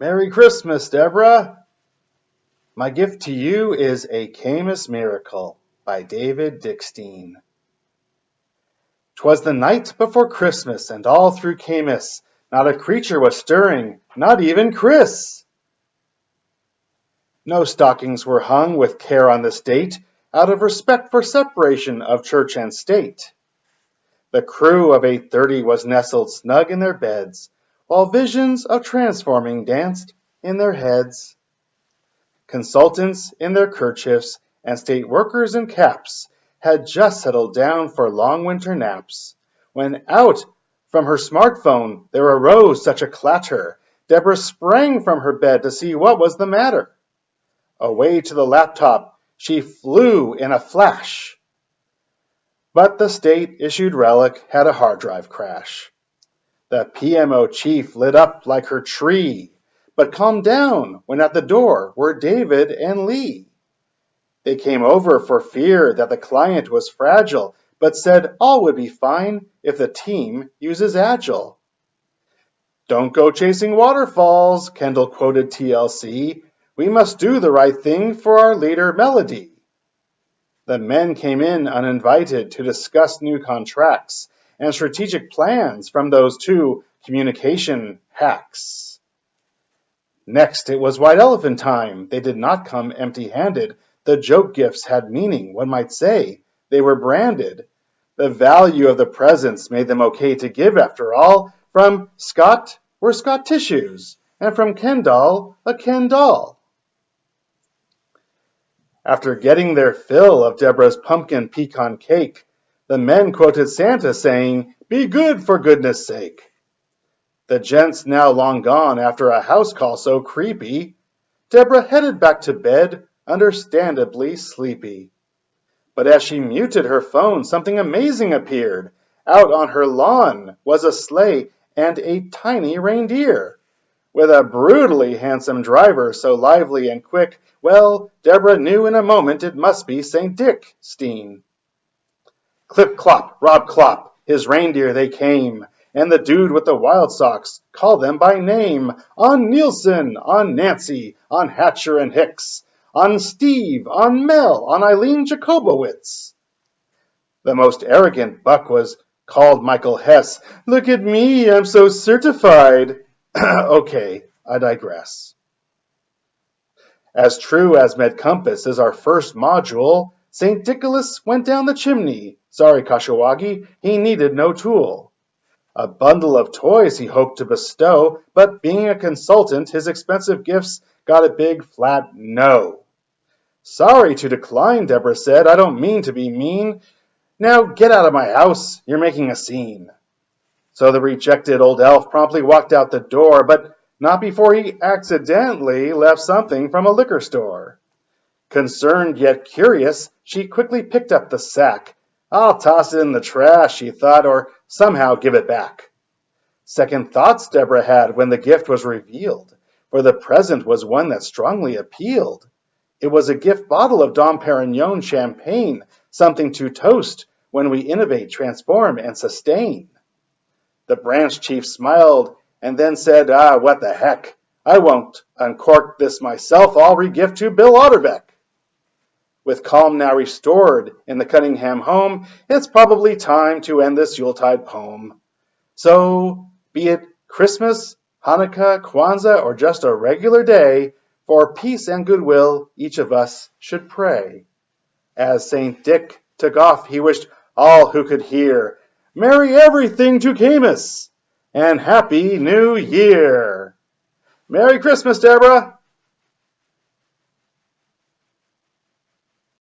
Merry Christmas, Deborah! My gift to you is a CA-MMIS miracle by David Dickstein. 'Twas the night before Christmas, and all through CA-MMIS not a creature was stirring, not even Chris. No stockings were hung with care on this date, out of respect for separation of church and state. The crew of 8:30 was nestled snug in their beds, while visions of transforming danced in their heads. Consultants in their kerchiefs and state workers in caps had just settled down for long winter naps, when out from her smartphone there arose such a clatter, Deborah sprang from her bed to see what was the matter. Away to the laptop she flew in a flash. But the state-issued relic had a hard drive crash. The PMO chief lit up like her tree, but calmed down when at the door were David and Lee. They came over for fear that the client was fragile, but said all would be fine if the team uses Agile. "Don't go chasing waterfalls," Kendall quoted TLC. "We must do the right thing for our leader Melody." The men came in uninvited to discuss new contracts and strategic plans from those two communication hacks. Next, it was white elephant time. They did not come empty-handed. The joke gifts had meaning, one might say. They were branded. The value of the presents made them okay to give, after all. From Scott were Scott tissues, and from Ken doll, a Ken doll. After getting their fill of Deborah's pumpkin pecan cake, the men quoted Santa saying, "Be good for goodness sake." The gents now long gone after a house call so creepy, Deborah headed back to bed, understandably sleepy. But as she muted her phone, something amazing appeared. Out on her lawn was a sleigh and a tiny reindeer, with a brutally handsome driver so lively and quick, well, Deborah knew in a moment it must be St. Dickstein. Clip-clop, Rob-clop, his reindeer they came, and the dude with the wild socks called them by name. On Nielsen, on Nancy, on Hatcher and Hicks, on Steve, on Mel, on Eileen Jacobowitz. The most arrogant buck was called Michael Hess. "Look at me, I'm so certified." Okay, I digress. As true as MedCompass is our first module, St. Nicholas went down the chimney. Sorry, Kashiwagi, he needed no tool. A bundle of toys he hoped to bestow, but being a consultant, his expensive gifts got a big flat no. "Sorry to decline," Deborah said. "I don't mean to be mean. Now get out of my house, you're making a scene." So the rejected old elf promptly walked out the door, but not before he accidentally left something from a liquor store. Concerned yet curious, she quickly picked up the sack. "I'll toss it in the trash," she thought, "or somehow give it back." Second thoughts Deborah had when the gift was revealed, for the present was one that strongly appealed. It was a gift bottle of Dom Perignon champagne, something to toast when we innovate, transform, and sustain. The branch chief smiled and then said, what the heck. I won't uncork this myself. I'll regift to Bill Otterbeck. With calm now restored in the Cunningham home, it's probably time to end this Yuletide poem. So, be it Christmas, Hanukkah, Kwanzaa, or just a regular day, for peace and goodwill each of us should pray. As St. Dick took off, he wished all who could hear, "Merry everything to CA-MMIS, and Happy New Year!" Merry Christmas, Deborah!